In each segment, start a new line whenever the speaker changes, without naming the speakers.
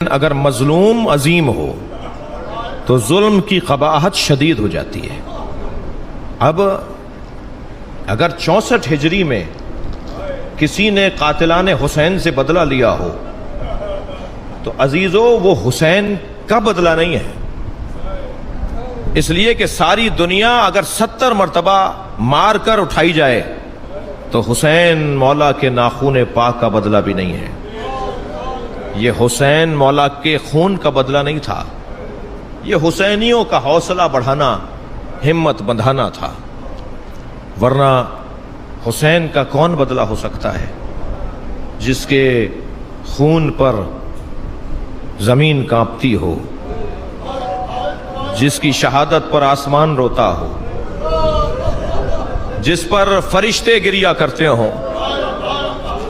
اگر مظلوم عظیم ہو تو ظلم کی قباحت شدید ہو جاتی ہے۔ اب اگر 64 ہجری میں کسی نے قاتلان حسین سے بدلہ لیا ہو تو عزیزو وہ حسین کا بدلہ نہیں ہے، اس لیے کہ ساری دنیا اگر 70 مرتبہ مار کر اٹھائی جائے تو حسین مولا کے ناخون پاک کا بدلہ بھی نہیں ہے۔ یہ حسین مولا کے خون کا بدلہ نہیں تھا، یہ حسینیوں کا حوصلہ بڑھانا، ہمت بندھانا تھا، ورنہ حسین کا کون بدلہ ہو سکتا ہے جس کے خون پر زمین کانپتی ہو، جس کی شہادت پر آسمان روتا ہو، جس پر فرشتے گریہ کرتے ہوں،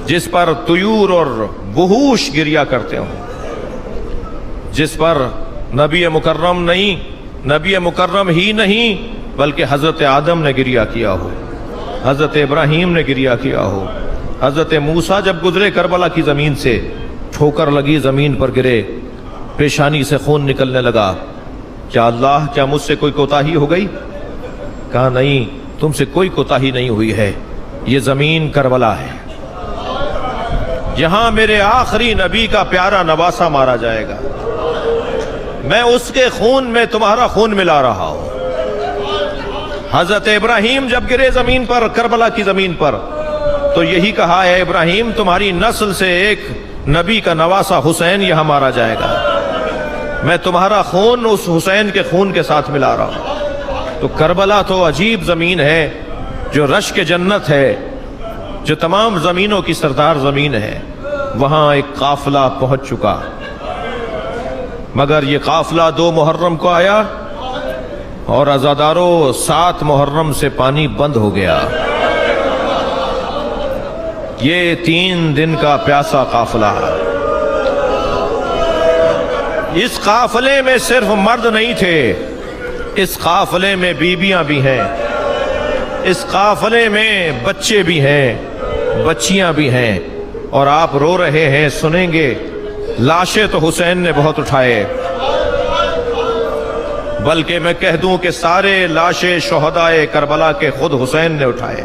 جس پر طیور اور وحوش گریہ کرتے ہوں، جس پر نبی مکرم ہی نہیں بلکہ حضرت آدم نے گریہ کیا ہو، حضرت ابراہیم نے گریہ کیا ہو، حضرت موسیٰ جب گزرے کربلا کی زمین سے، ٹھوکر لگی، زمین پر گرے، پیشانی سے خون نکلنے لگا، کیا اللہ، کیا مجھ سے کوئی کوتاہی ہو گئی؟ کہا نہیں، تم سے کوئی کوتاہی نہیں ہوئی ہے، یہ زمین کربلا ہے، یہاں میرے آخری نبی کا پیارا نواسہ مارا جائے گا، میں اس کے خون میں تمہارا خون ملا رہا ہوں۔ حضرت ابراہیم جب گرے زمین پر، کربلا کی زمین پر، تو یہی کہا ہے ابراہیم تمہاری نسل سے ایک نبی کا نواسہ حسین یہاں مارا جائے گا، میں تمہارا خون اس حسین کے خون کے ساتھ ملا رہا ہوں۔ تو کربلا تو عجیب زمین ہے جو رشک جنت ہے، جو تمام زمینوں کی سردار زمین ہے، وہاں ایک قافلہ پہنچ چکا، مگر یہ قافلہ 2 محرم کو آیا اور عزادارو 7 محرم سے پانی بند ہو گیا۔ یہ 3 دن کا پیاسا قافلہ، اس قافلے میں صرف مرد نہیں تھے، اس قافلے میں بیویاں بھی ہیں، اس قافلے میں بچے بھی ہیں، بچیاں بھی ہیں، اور آپ رو رہے ہیں، سنیں گے، لاشیں تو حسین نے بہت اٹھائے، بلکہ میں کہہ دوں کہ سارے لاشیں شہدائے کربلا کے خود حسین نے اٹھائے،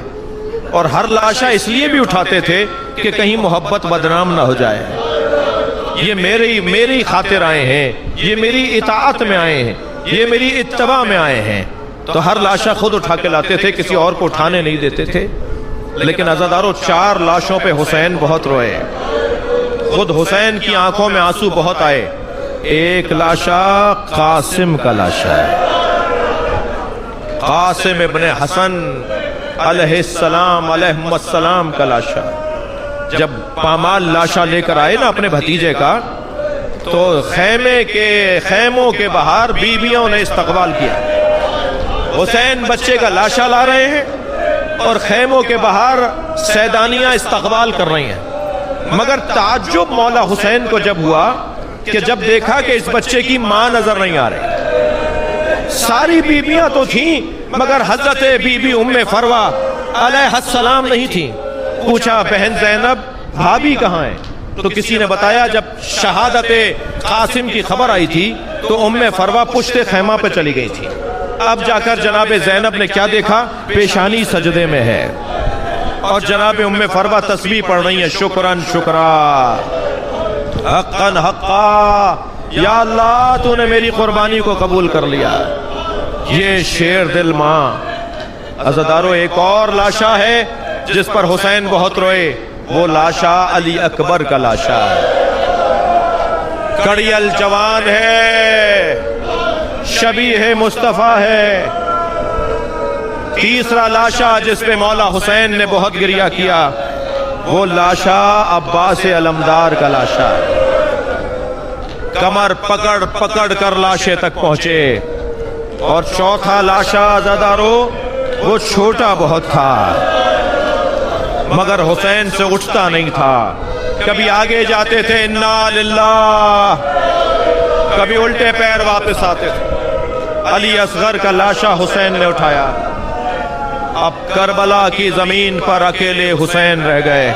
اور ہر لاشا اس لیے بھی اٹھاتے تھے کہ کہیں محبت بدنام نہ ہو جائے، یہ میری خاطر آئے ہیں، یہ میری اطاعت میں آئے ہیں، یہ میری اتباع میں آئے ہیں، تو ہر لاشا خود اٹھا کے لاتے تھے، کسی اور کو اٹھانے نہیں دیتے تھے۔ لیکن عزادارو 4 لاشوں پہ حسین بہت روئے، خود حسین کی آنکھوں میں آنسو بہت آئے۔ ایک لاشا قاسم کا لاشا ہے، قاسم ابن حسن علیہ السلام کا لاشا۔ جب پامال لاشا لے کر آئے نا اپنے بھتیجے کا، تو خیموں کے باہر بیویوں نے استقبال کیا، حسین بچے کا لاشا لا رہے ہیں اور خیموں کے باہر سیدانیاں استقبال کر رہی ہیں، مگر تعجب مولا حسین کو جب ہوا کہ جب دیکھا کہ اس بچے کی ماں نظر نہیں آ رہی، ساری بیویاں تو تھیں مگر حضرت بی بی ام فروہ علیہ السلام نہیں تھیں۔ پوچھا بہن زینب بھابی کہاں ہیں؟ تو کسی نے بتایا جب شہادت قاسم کی خبر آئی تھی تو ام فروہ پشت خیمہ پہ چلی گئی تھی۔ اب جا کر جناب زینب نے کیا دیکھا؟ پیشانی سجدے میں ہے، اور جناب ام فروہ تسبیح پڑھ رہی ہیں، شکراً شکرا، حقاً حقا، یا اللہ تو نے میری قربانی کو قبول کر لیا۔ یہ شیر دل ماں۔ عزادارو ایک اور لاشا ہے جس پر حسین بہت روئے، وہ لاشا علی اکبر کا لاشا ہے، کڑیل جوان ہے، شبیہ مصطفیٰ ہے۔ تیسرا لاشا جس پہ مولا حسین نے بہت گریہ کیا، وہ لاشا عباس علمدار کا لاشا، کمر پکڑ کر لاشے تک پہنچے۔ اور چوتھا لاشا عزادارو وہ چھوٹا بہت تھا مگر حسین سے اٹھتا نہیں تھا، کبھی آگے جاتے تھے انا للہ، کبھی الٹے پیر واپس آتے تھے۔ علی اصغر کا لاشا حسین نے اٹھایا۔ اب کربلا کی زمین پر اکیلے حسین رہ گئے،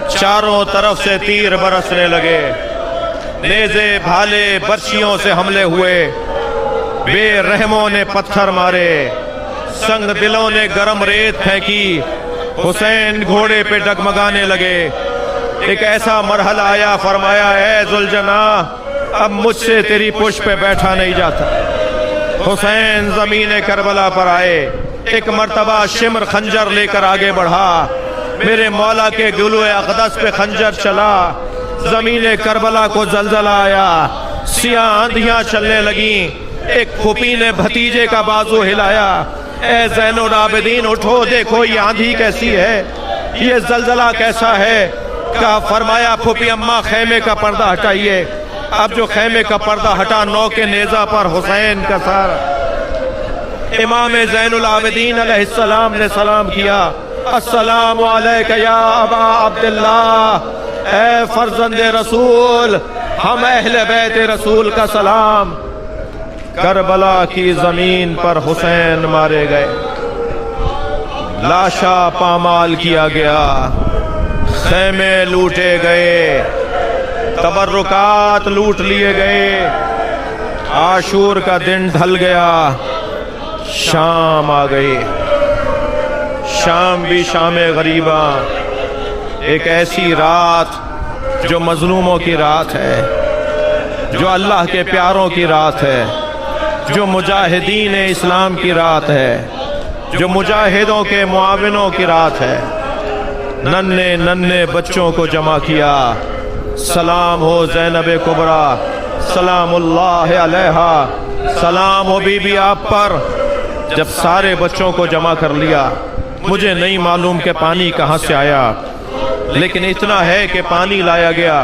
چاروں طرف سے تیر برسنے لگے، نیزے بھالے برچیوں سے حملے ہوئے، بے رحموں نے پتھر مارے، سنگ دلوں نے گرم ریت پھینکی، حسین گھوڑے پہ ڈگمگانے لگے۔ ایک ایسا مرحلہ آیا، فرمایا اے ذوالجناح اب مجھ سے تیری پشت پہ بیٹھا نہیں جاتا۔ حسین زمین کربلا پر آئے، ایک مرتبہ شمر خنجر لے کر آگے بڑھا، میرے مولا کے گلو اقدس پہ خنجر چلا، زمین کربلا کو زلزلہ آیا، سیاہ آندھیاں چلنے لگیں، ایک پھوپھی نے بھتیجے کا بازو ہلایا، اے زین العابدین اٹھو دیکھو یہ آندھی کیسی ہے، یہ زلزلہ کیسا ہے۔ کہا فرمایا پھوپھی اماں خیمے کا پردہ ہٹائیے۔ اب جو خیمے کا پردہ ہٹا، نو کے نیزہ پر حسین کا سارا۔ امام زین العابدین علیہ السلام نے سلام کیا، السلام علیک یا ابا عبداللہ، اے فرزند رسول، ہم اہل بیت رسول کا سلام۔ کربلا کی زمین پر حسین مارے گئے، لاشا پامال کیا گیا، خیمے لوٹے گئے، تبرکات لوٹ لیے گئے۔ عاشور کا دن ڈھل گیا، شام آ گئی، شام بھی شام غریبہ، ایک ایسی رات جو مظلوموں کی رات ہے، جو اللہ کے پیاروں کی رات ہے، جو مجاہدین اسلام کی رات ہے، جو مجاہدوں کے معاونوں کی رات ہے۔ ننھے ننھے بچوں کو جمع کیا، سلام ہو زینب کبریٰ سلام اللہ علیہا، سلام ہو بی بی آپ پر۔ جب سارے بچوں کو جمع کر لیا، مجھے نہیں معلوم کہ پانی کہاں سے آیا، لیکن اتنا ہے کہ پانی لایا گیا۔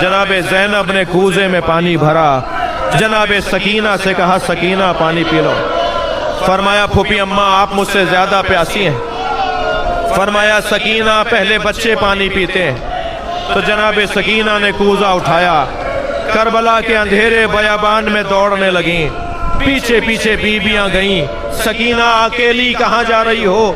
جناب زینب نے کوزے میں پانی بھرا، جناب سکینہ سے کہا سکینہ پانی پی لو۔ فرمایا پھوپھی اماں آپ مجھ سے زیادہ پیاسی ہیں۔ فرمایا سکینہ پہلے بچے پانی پیتے ہیں۔ تو جناب سکینہ نے کوزہ اٹھایا، کربلا کے اندھیرے بیابان میں دوڑنے لگیں، پیچھے پیچھے بیویاں گئیں۔ سکینہ اکیلی کہاں جا رہی ہو؟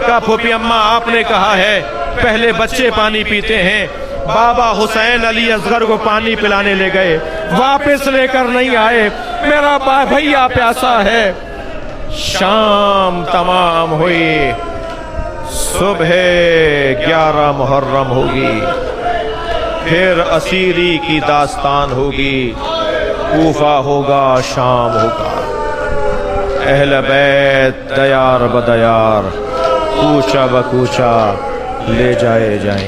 کہا پھوپھی اماں آپ نے کہا ہے پہلے بچے پانی پیتے ہیں۔ بابا حسین علی اصغر کو پانی پلانے لے گئے، واپس لے کر نہیں آئے، میرا بھیا پیاسا ہے۔ شام تمام ہوئی، صبح 11 محرم ہوگی، پھر اسیری کی داستان ہوگی، کوفہ ہوگا، شام ہوگا، اہل بیت دیار بدیار، کوچہ بکوچہ لے جائے جائیں۔